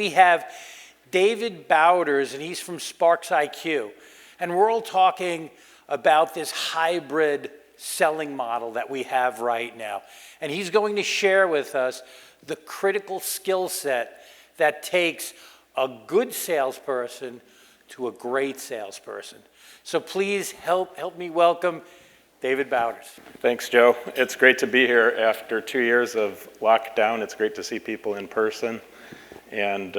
we have David Bauders, and he's from SPARXiQ. And we're all talking about this hybrid selling model that we have right now. And he's going to share with us the critical skill set that takes a good salesperson to a great salesperson. So please help me welcome David Bauders. Thanks, Joe. It's great to be here after 2 years of lockdown. It's great to see people in person, and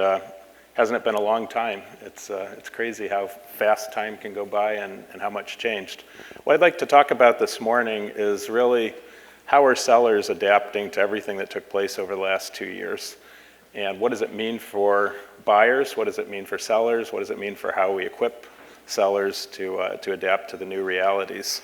hasn't it been a long time? It's crazy how fast time can go by and how much changed. What I'd like to talk about this morning is really how are sellers adapting to everything that took place over the last 2 years, and what does it mean for buyers? What does it mean for sellers? What does it mean for how we equip sellers to adapt to the new realities?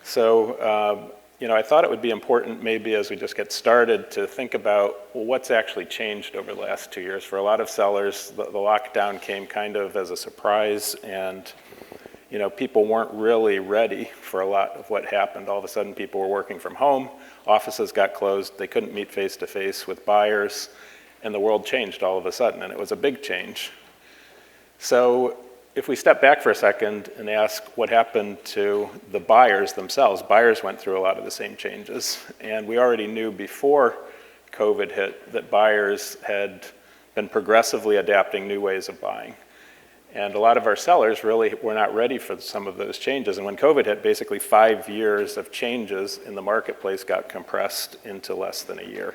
So, I thought it would be important maybe as we just get started to think about, well, what's actually changed over the last 2 years. For a lot of sellers, the lockdown came kind of as a surprise, and people weren't really ready for a lot of what happened. All of a sudden, people were working from home, offices got closed, they couldn't meet face-to-face with buyers, and the world changed all of a sudden, and it was a big change. So if we step back for a second and ask what happened to the buyers themselves, buyers went through a lot of the same changes. And we already knew before COVID hit that buyers had been progressively adapting new ways of buying. And a lot of our sellers really were not ready for some of those changes. And when COVID hit, basically 5 years of changes in the marketplace got compressed into less than a year.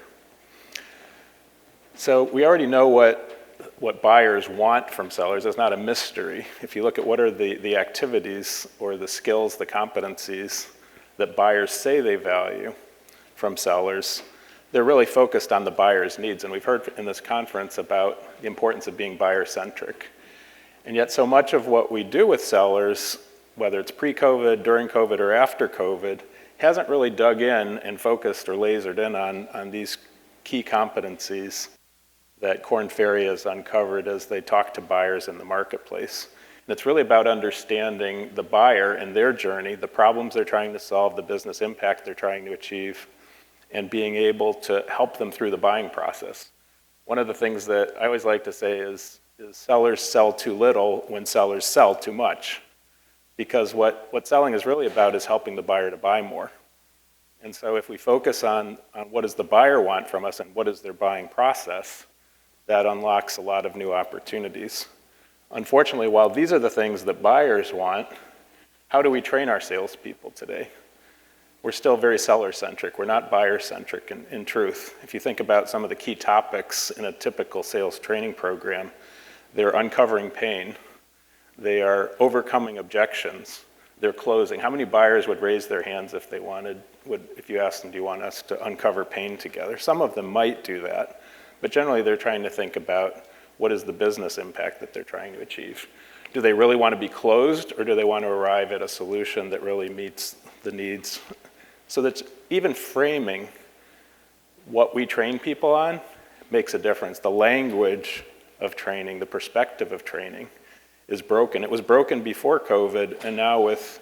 So we already know what buyers want from sellers. It's not a mystery. If you look at what are the activities or the skills, the competencies that buyers say they value from sellers, they're really focused on the buyer's needs. And we've heard in this conference about the importance of being buyer-centric. And yet so much of what we do with sellers, whether it's pre-COVID, during COVID, or after COVID, hasn't really dug in and focused or lasered in on these key competencies that Korn Ferry has uncovered as they talk to buyers in the marketplace. And it's really about understanding the buyer and their journey, the problems they're trying to solve, the business impact they're trying to achieve, and being able to help them through the buying process. One of the things that I always like to say is sellers sell too little when sellers sell too much. Because what selling is really about is helping the buyer to buy more. And so if we focus on what does the buyer want from us and what is their buying process, that unlocks a lot of new opportunities. Unfortunately, while these are the things that buyers want, how do we train our salespeople today? We're still very seller-centric. We're not buyer-centric in truth. If you think about some of the key topics in a typical sales training program, they're uncovering pain, they are overcoming objections, they're closing. How many buyers would raise their hands if if you asked them, do you want us to uncover pain together? Some of them might do that. But generally, they're trying to think about what is the business impact that they're trying to achieve. Do they really want to be closed, or do they want to arrive at a solution that really meets the needs? So that even framing what we train people on makes a difference. The language of training, the perspective of training is broken. It was broken before COVID, and now with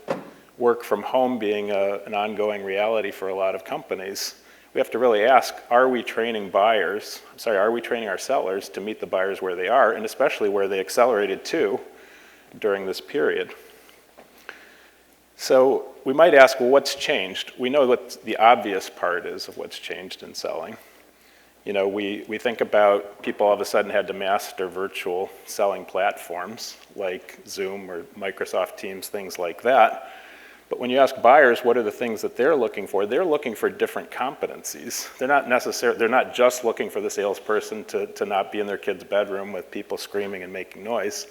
work from home being an ongoing reality for a lot of companies, we have to really ask, are we training our sellers to meet the buyers where they are, and especially where they accelerated to during this period? So we might ask, well, what's changed? We know what the obvious part is of what's changed in selling. We think about people all of a sudden had to master virtual selling platforms like Zoom or Microsoft Teams, things like that. But when you ask buyers what are the things that they're looking for different competencies. They're not just looking for the salesperson to not be in their kid's bedroom with people screaming and making noise.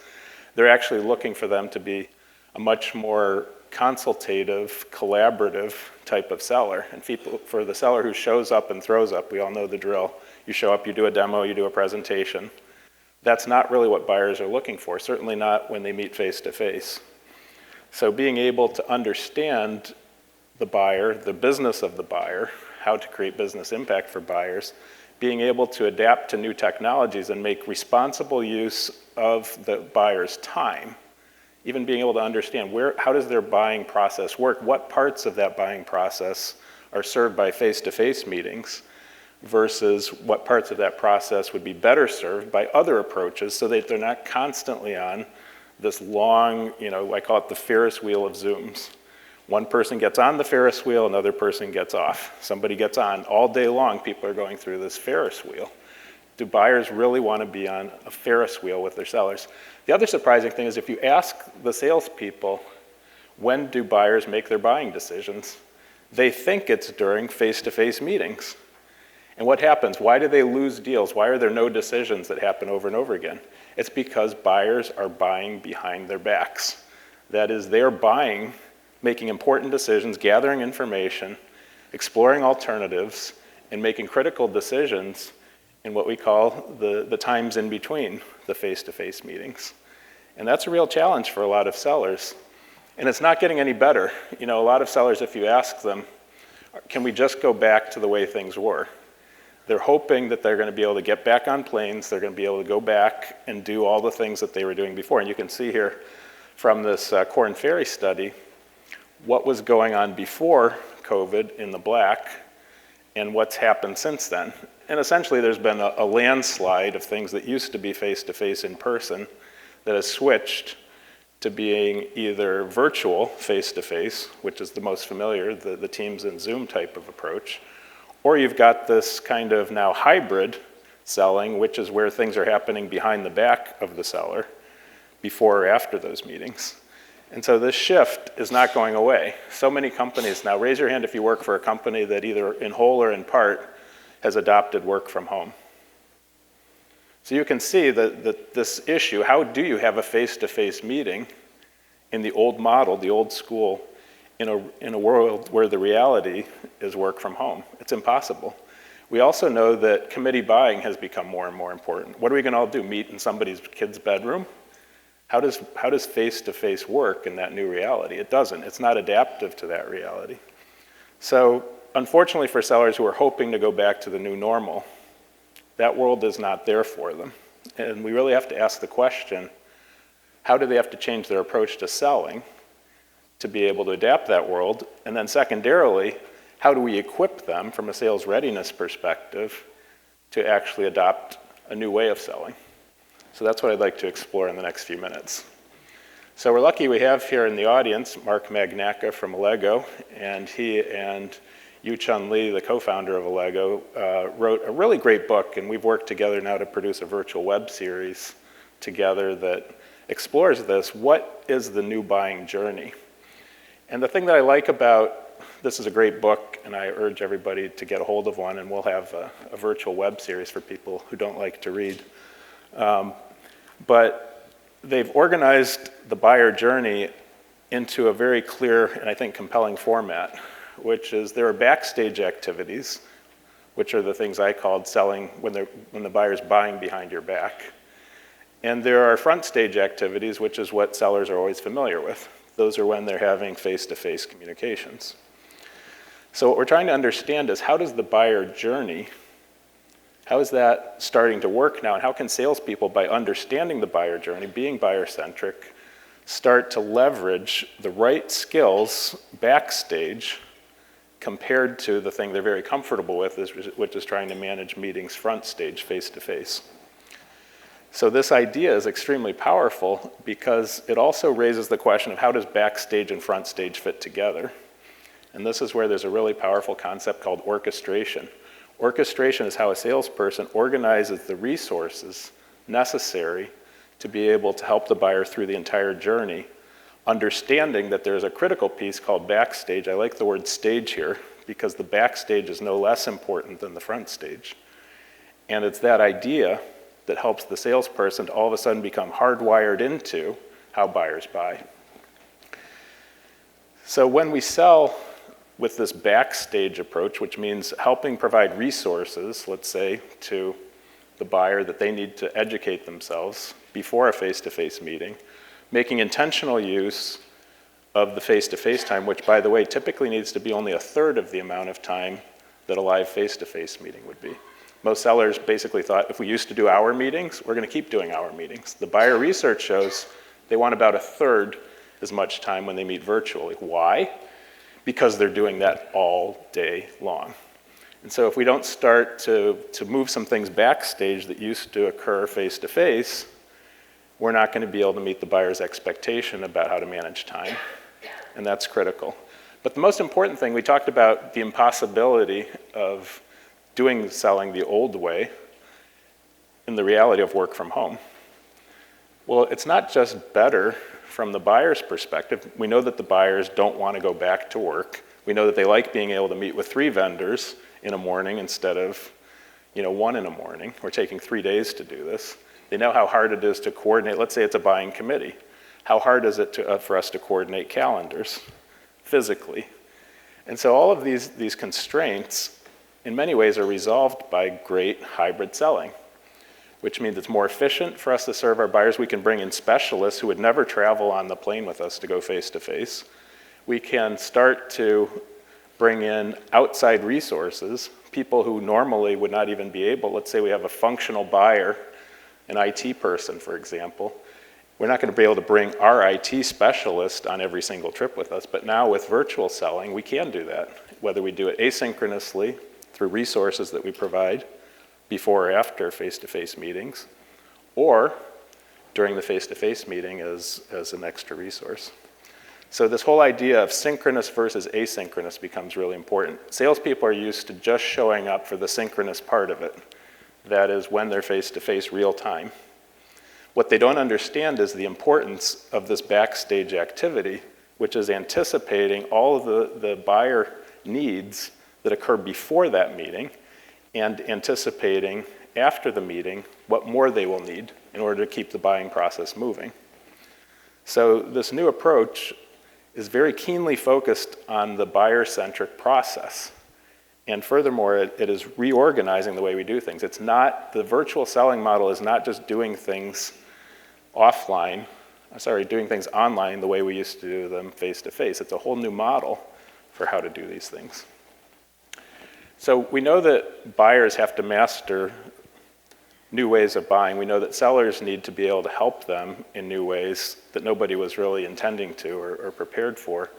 They're actually looking for them to be a much more consultative, collaborative type of seller. And for the seller who shows up and throws up, we all know the drill. You show up, you do a demo, you do a presentation. That's not really what buyers are looking for, certainly not when they meet face-to-face. So being able to understand the buyer, the business of the buyer, how to create business impact for buyers, being able to adapt to new technologies and make responsible use of the buyer's time, even being able to understand how does their buying process work, what parts of that buying process are served by face-to-face meetings, versus what parts of that process would be better served by other approaches so that they're not constantly on this long, I call it the Ferris wheel of Zooms. One person gets on the Ferris wheel, another person gets off. Somebody gets on. All day long, people are going through this Ferris wheel. Do buyers really want to be on a Ferris wheel with their sellers? The other surprising thing is if you ask the salespeople, when do buyers make their buying decisions? They think it's during face-to-face meetings. And what happens? Why do they lose deals? Why are there no decisions that happen over and over again? It's because buyers are buying behind their backs. That is, they're buying, making important decisions, gathering information, exploring alternatives, and making critical decisions in what we call the times in between the face-to-face meetings. And that's a real challenge for a lot of sellers. And it's not getting any better. A lot of sellers, if you ask them, can we just go back to the way things were? They're hoping that they're going to be able to get back on planes, they're going to be able to go back and do all the things that they were doing before. And you can see here from this Korn Ferry study what was going on before COVID in the black and what's happened since then. And essentially there's been a landslide of things that used to be face-to-face in person that has switched to being either virtual face-to-face, which is the most familiar, the Teams and Zoom type of approach, or you've got this kind of now hybrid selling, which is where things are happening behind the back of the seller before or after those meetings. And so this shift is not going away. So many companies now, raise your hand if you work for a company that either in whole or in part has adopted work from home. So you can see that this issue, how do you have a face-to-face meeting in the old model, the old school, in a world where the reality is work from home? It's impossible. We also know that committee buying has become more and more important. What are we going to all do, meet in somebody's kid's bedroom? How does face-to-face work in that new reality? It doesn't. It's not adaptive to that reality. So unfortunately for sellers who are hoping to go back to the new normal, that world is not there for them. And we really have to ask the question, how do they have to change their approach to selling to be able to adapt that world? And then secondarily, how do we equip them from a sales readiness perspective to actually adopt a new way of selling? So that's what I'd like to explore in the next few minutes. So we're lucky we have here in the audience Mark Magnacca from Allego, and he and Yu-Chun Lee, the co-founder of Allego, wrote a really great book, and we've worked together now to produce a virtual web series together that explores this. What is the new buying journey? And the thing that I like about this is a great book, and I urge everybody to get a hold of one, and we'll have a virtual web series for people who don't like to read. But they've organized the buyer journey into a very clear and I think compelling format, which is there are backstage activities, which are the things I called selling when the buyer's buying behind your back. And there are front stage activities, which is what sellers are always familiar with. Those are when they're having face-to-face communications. So what we're trying to understand is how does the buyer journey, how is that starting to work now? And how can salespeople, by understanding the buyer journey, being buyer-centric, start to leverage the right skills backstage compared to the thing they're very comfortable with, which is trying to manage meetings front stage, face-to-face. So this idea is extremely powerful because it also raises the question of how does backstage and front stage fit together? And this is where there's a really powerful concept called orchestration. Orchestration is how a salesperson organizes the resources necessary to be able to help the buyer through the entire journey, understanding that there's a critical piece called backstage. I like the word stage here because the backstage is no less important than the front stage. And it's that idea that helps the salesperson to all of a sudden become hardwired into how buyers buy. So when we sell with this backstage approach, which means helping provide resources, let's say, to the buyer that they need to educate themselves before a face-to-face meeting, making intentional use of the face-to-face time, which, by the way, typically needs to be only a third of the amount of time that a live face-to-face meeting would be. Most sellers basically thought if we used to do hour meetings, we're going to keep doing hour meetings. The buyer research shows they want about a third as much time when they meet virtually. Why? Because they're doing that all day long. And so if we don't start to move some things backstage that used to occur face-to-face, we're not going to be able to meet the buyer's expectation about how to manage time, and that's critical. But the most important thing, we talked about the impossibility of doing selling the old way in the reality of work from home. Well, it's not just better from the buyer's perspective. We know that the buyers don't want to go back to work. We know that they like being able to meet with 3 vendors in a morning instead of, 1 in a morning. We're taking 3 days to do this. They know how hard it is to coordinate. Let's say it's a buying committee. How hard is it for us to coordinate calendars physically? And so all of these constraints, in many ways, are resolved by great hybrid selling, which means it's more efficient for us to serve our buyers. We can bring in specialists who would never travel on the plane with us to go face-to-face. We can start to bring in outside resources, people who normally would not even be able. Let's say we have a functional buyer, an IT person, for example. We're not going to be able to bring our IT specialist on every single trip with us, but now with virtual selling, we can do that, whether we do it asynchronously through resources that we provide before or after face-to-face meetings, or during the face-to-face meeting as an extra resource. So this whole idea of synchronous versus asynchronous becomes really important. Salespeople are used to just showing up for the synchronous part of it. That is when they're face-to-face real time. What they don't understand is the importance of this backstage activity, which is anticipating all of the buyer needs that occur before that meeting and anticipating after the meeting what more they will need in order to keep the buying process moving. So this new approach is very keenly focused on the buyer-centric process. And furthermore, it is reorganizing the way we do things. It's not, the virtual selling model is not just doing things doing things online the way we used to do them face-to-face. It's a whole new model for how to do these things. So we know that buyers have to master new ways of buying. We know that sellers need to be able to help them in new ways that nobody was really intending to or prepared for.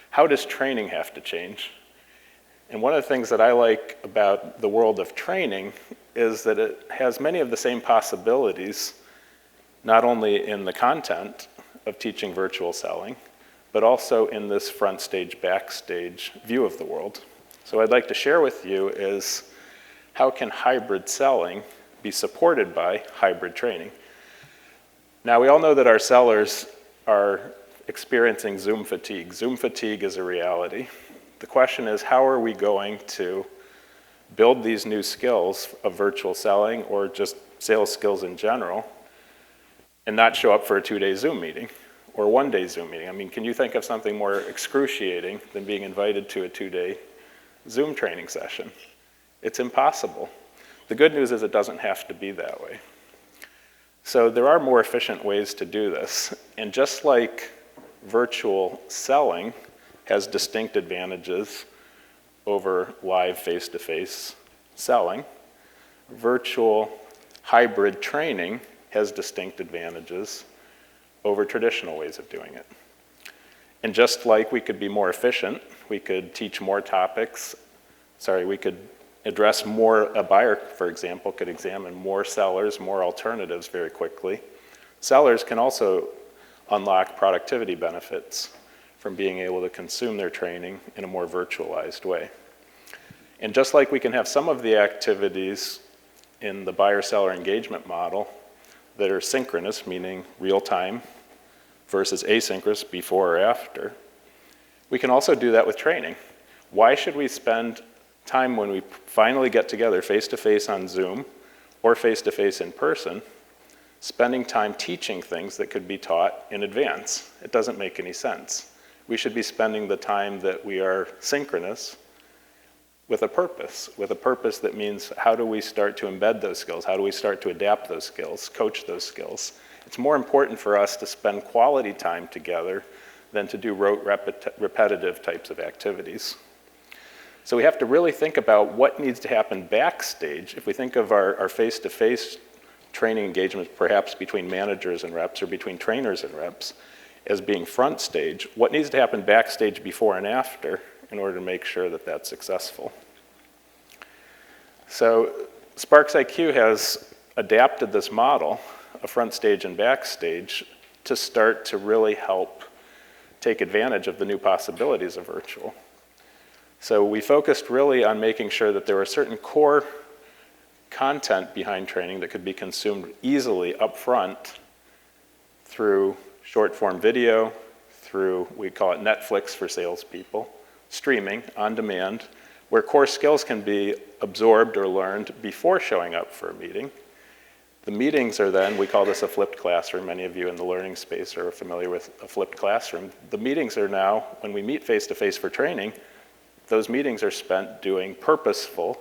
How does training have to change? And one of the things that I like about the world of training is that it has many of the same possibilities, not only in the content of teaching virtual selling, but also in this front stage, backstage view of the world. So what I'd like to share with you is how can hybrid selling be supported by hybrid training? Now, we all know that our sellers are experiencing Zoom fatigue. Zoom fatigue is a reality. The question is, how are we going to build these new skills of virtual selling or just sales skills in general and not show up for a 2-day Zoom meeting or a 1-day Zoom meeting? I mean, can you think of something more excruciating than being invited to a 2-day Zoom training session? It's impossible. The good news is it doesn't have to be that way. So there are more efficient ways to do this. And just like virtual selling has distinct advantages over live face-to-face selling, virtual hybrid training has distinct advantages over traditional ways of doing it. And just like we could be more efficient, we could teach more topics, we could address more, a buyer, for example, could examine more sellers, more alternatives very quickly. Sellers can also unlock productivity benefits from being able to consume their training in a more virtualized way. And just like we can have some of the activities in the buyer-seller engagement model that are synchronous, meaning real-time, versus asynchronous, before or after, we can also do that with training. Why should we spend time when we finally get together face-to-face on Zoom or face-to-face in person, spending time teaching things that could be taught in advance? It doesn't make any sense. We should be spending the time that we are synchronous with a purpose that means how do we start to embed those skills? How do we start to adapt those skills, coach those skills? It's more important for us to spend quality time together than to do rote, repetitive types of activities. So we have to really think about what needs to happen backstage. If we think of our face-to-face training engagements, perhaps between managers and reps or between trainers and reps, as being front stage, what needs to happen backstage before and after in order to make sure that that's successful? So SPARXiQ has adapted this model of front stage and backstage to start to really help take advantage of the new possibilities of virtual. So we focused really on making sure that there were certain core content behind training that could be consumed easily up front through short form video, through, we call it Netflix for salespeople, streaming on demand, where core skills can be absorbed or learned before showing up for a meeting. The meetings are then, we call this a flipped classroom. Many of you in the learning space are familiar with a flipped classroom. The meetings are now, when we meet face-to-face for training, those meetings are spent doing purposeful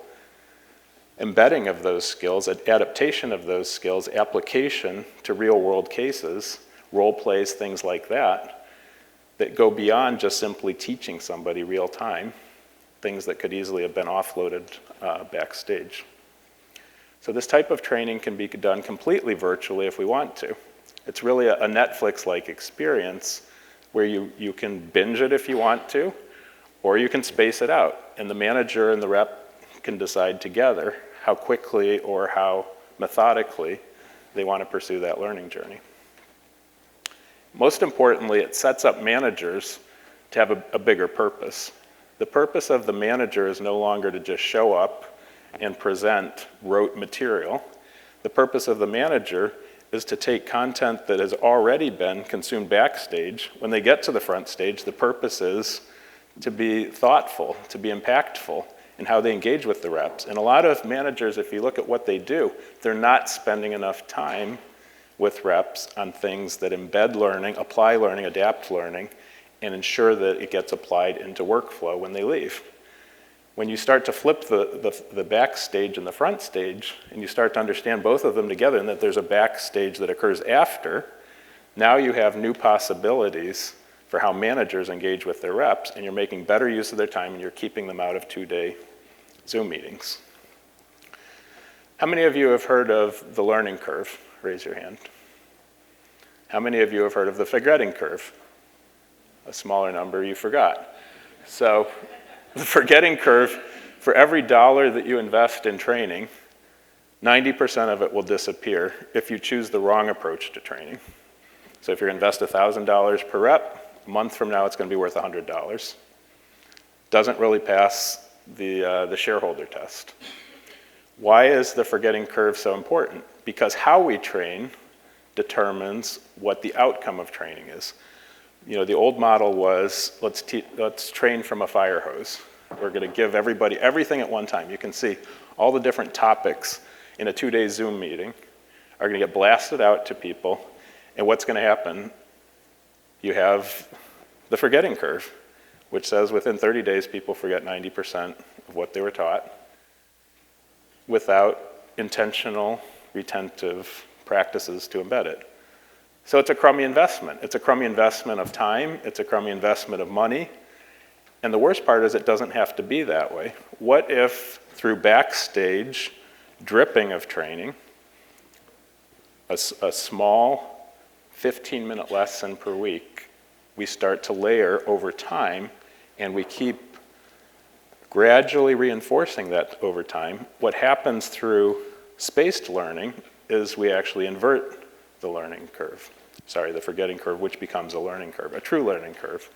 embedding of those skills, adaptation of those skills, application to real-world cases, role plays, things like that, that go beyond just simply teaching somebody real time, things that could easily have been offloaded backstage. So this type of training can be done completely virtually if we want to. It's really a Netflix-like experience where you can binge it if you want to, or you can space it out, and the manager and the rep can decide together how quickly or how methodically they want to pursue that learning journey. Most importantly, it sets up managers to have a bigger purpose. The purpose of the manager is no longer to just show up and present rote material. The purpose of the manager is to take content that has already been consumed backstage. When they get to the front stage, the purpose is to be thoughtful, to be impactful in how they engage with the reps. And a lot of managers, if you look at what they do, they're not spending enough time with reps on things that embed learning, apply learning, adapt learning, and ensure that it gets applied into workflow when they leave. When you start to flip the backstage and the front stage, and you start to understand both of them together, and that there's a backstage that occurs after, now you have new possibilities for how managers engage with their reps, and you're making better use of their time, and you're keeping them out of 2-day Zoom meetings. How many of you have heard of the learning curve? Raise your hand. How many of you have heard of the forgetting curve? A smaller number you forgot. So the forgetting curve, for every dollar that you invest in training, 90% of it will disappear if you choose the wrong approach to training. So if you're going to invest $1,000 per rep, a month from now it's going to be worth $100. Doesn't really pass the shareholder test. Why is the forgetting curve so important? Because how we train determines what the outcome of training is. You know, the old model was, let's train from a fire hose. We're going to give everybody everything at one time. You can see all the different topics in a 2-day Zoom meeting are going to get blasted out to people. And what's going to happen? You have the forgetting curve, which says within 30 days, people forget 90% of what they were taught without intentional, retentive practices to embed it. So it's a crummy investment. It's a crummy investment of time. It's a crummy investment of money. And the worst part is it doesn't have to be that way. What if through backstage dripping of training, a small 15-minute lesson per week, we start to layer over time, and we keep gradually reinforcing that over time. What happens through spaced learning is we actually invert the learning curve. Sorry, the forgetting curve, which becomes a learning curve, a true learning curve,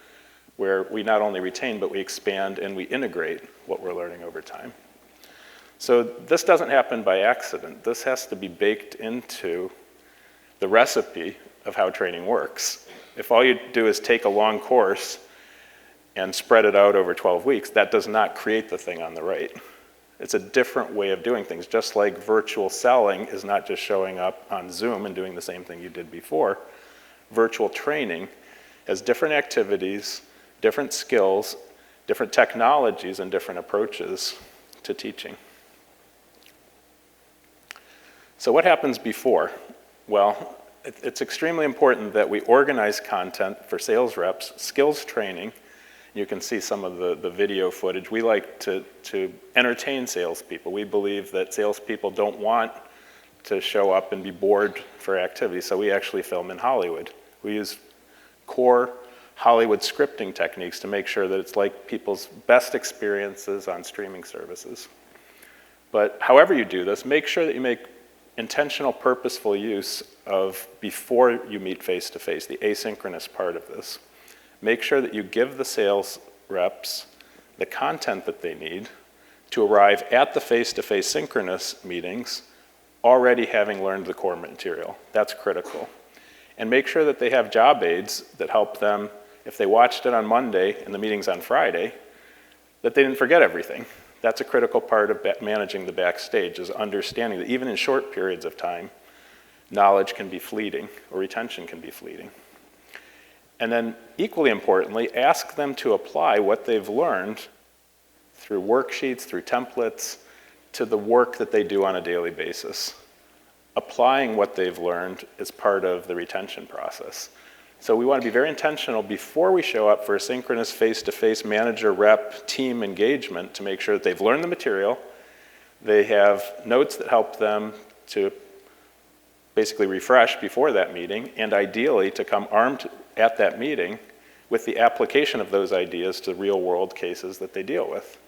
where we not only retain, but we expand and we integrate what we're learning over time. So this doesn't happen by accident. This has to be baked into the recipe of how training works. If all you do is take a long course and spread it out over 12 weeks, that does not create the thing on the right. It's a different way of doing things. Just like virtual selling is not just showing up on Zoom and doing the same thing you did before, virtual training has different activities, different skills, different technologies, and different approaches to teaching. So what happens before? Well, it's extremely important that we organize content for sales reps, skills training. You can see some of the video footage. We like to entertain salespeople. We believe that salespeople don't want to show up and be bored for activity, so we actually film in Hollywood. We use core Hollywood scripting techniques to make sure that it's like people's best experiences on streaming services. But however you do this, make sure that you make intentional, purposeful use of before you meet face-to-face, the asynchronous part of this. Make sure that you give the sales reps the content that they need to arrive at the face-to-face synchronous meetings already having learned the core material. That's critical. And make sure that they have job aids that help them, if they watched it on Monday and the meeting's on Friday, that they didn't forget everything. That's a critical part of managing the backstage, is understanding that even in short periods of time, knowledge can be fleeting or retention can be fleeting. And then equally importantly, ask them to apply what they've learned through worksheets, through templates, to the work that they do on a daily basis. Applying what they've learned is part of the retention process. So we want to be very intentional before we show up for a synchronous face-to-face manager rep team engagement to make sure that they've learned the material, they have notes that help them to basically refresh before that meeting, and ideally to come armed at that meeting with the application of those ideas to real-world cases that they deal with.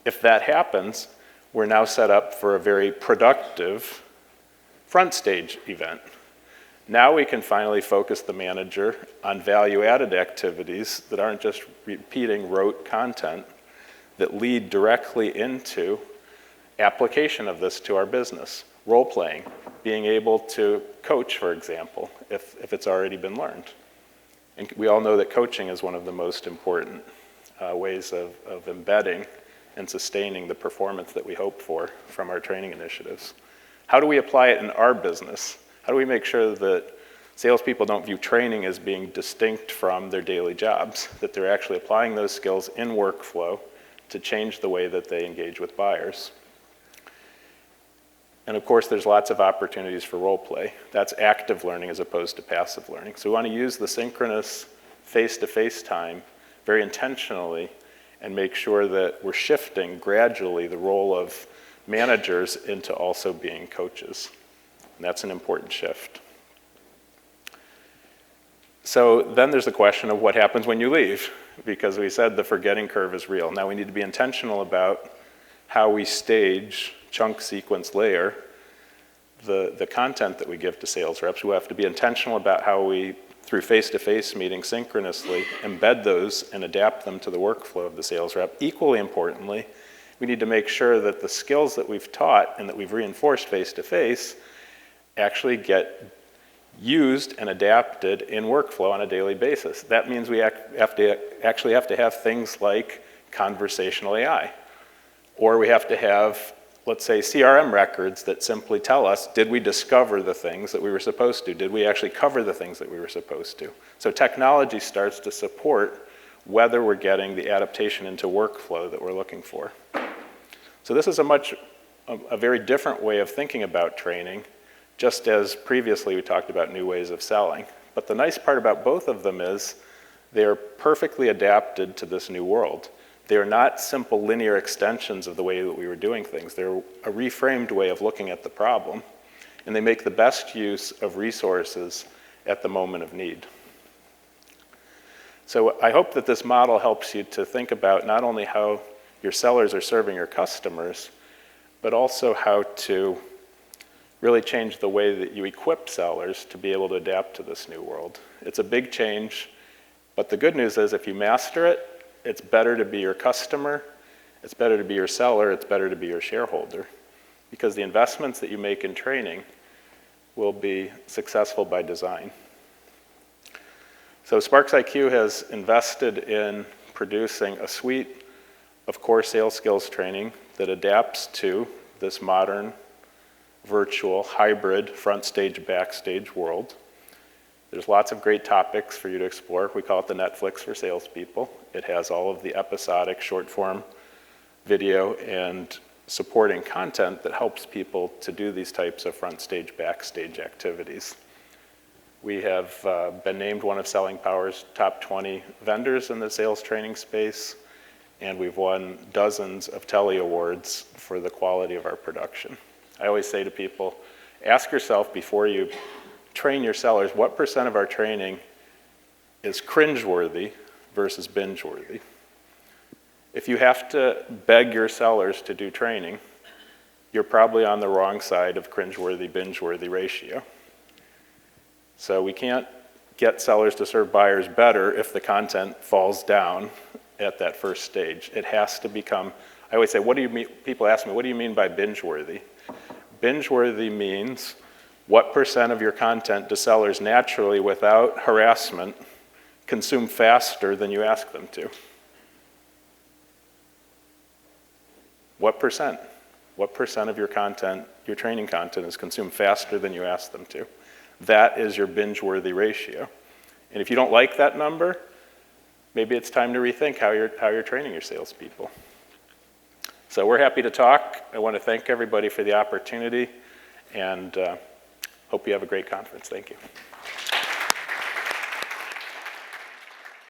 If that happens, we're now set up for a very productive front stage event. Now we can finally focus the manager on value-added activities that aren't just repeating rote content that lead directly into application of this to our business. Role-playing, being able to coach, for example, if it's already been learned. And we all know that coaching is one of the most important ways of embedding and sustaining the performance that we hope for from our training initiatives. How do we apply it in our business? How do we make sure that salespeople don't view training as being distinct from their daily jobs, that they're actually applying those skills in workflow to change the way that they engage with buyers? And of course, there's lots of opportunities for role play. That's active learning as opposed to passive learning. So we want to use the synchronous face-to-face time very intentionally and make sure that we're shifting gradually the role of managers into also being coaches. And that's an important shift. So then there's the question of what happens when you leave, because we said the forgetting curve is real. Now we need to be intentional about how we stage, chunk, sequence, layer the content that we give to sales reps. We have to be intentional about how we, through face-to-face meetings synchronously, embed those and adapt them to the workflow of the sales rep. Equally importantly, we need to make sure that the skills that we've taught and that we've reinforced face-to-face actually get used and adapted in workflow on a daily basis. That means we actually have to have things like conversational AI, or we have to have, let's say, CRM records that simply tell us, did we discover the things that we were supposed to? Did we actually cover the things that we were supposed to? So technology starts to support whether we're getting the adaptation into workflow that we're looking for. So this is a very different way of thinking about training, just as previously we talked about new ways of selling. But the nice part about both of them is they are perfectly adapted to this new world. They are not simple linear extensions of the way that we were doing things. They're a reframed way of looking at the problem, and they make the best use of resources at the moment of need. So I hope that this model helps you to think about not only how your sellers are serving your customers, but also how to really change the way that you equip sellers to be able to adapt to this new world. It's a big change, but the good news is if you master it, it's better to be your customer, it's better to be your seller, it's better to be your shareholder, because the investments that you make in training will be successful by design. So SPARXiQ has invested in producing a suite of core sales skills training that adapts to this modern, virtual, hybrid, front stage, backstage world. There's lots of great topics for you to explore. We call it the Netflix for salespeople. It has all of the episodic short form video and supporting content that helps people to do these types of front stage, backstage activities. We have been named one of Selling Power's top 20 vendors in the sales training space, and we've won dozens of Telly Awards for the quality of our production. I always say to people, ask yourself before you train your sellers, what % of our training is cringeworthy versus binge-worthy? If you have to beg your sellers to do training, you're probably on the wrong side of cringeworthy, binge-worthy ratio. So we can't get sellers to serve buyers better if the content falls down at that first stage. It has to become, I always say, what do you mean, people ask me, what do you mean by binge-worthy? Binge-worthy means what percent of your content do sellers naturally, without harassment, consume faster than you ask them to? What percent? What percent of your content, your training content, is consumed faster than you ask them to? That is your binge-worthy ratio. And if you don't like that number, maybe it's time to rethink how you're training your salespeople. So we're happy to talk. I want to thank everybody for the opportunity, and hope you have a great conference. Thank you.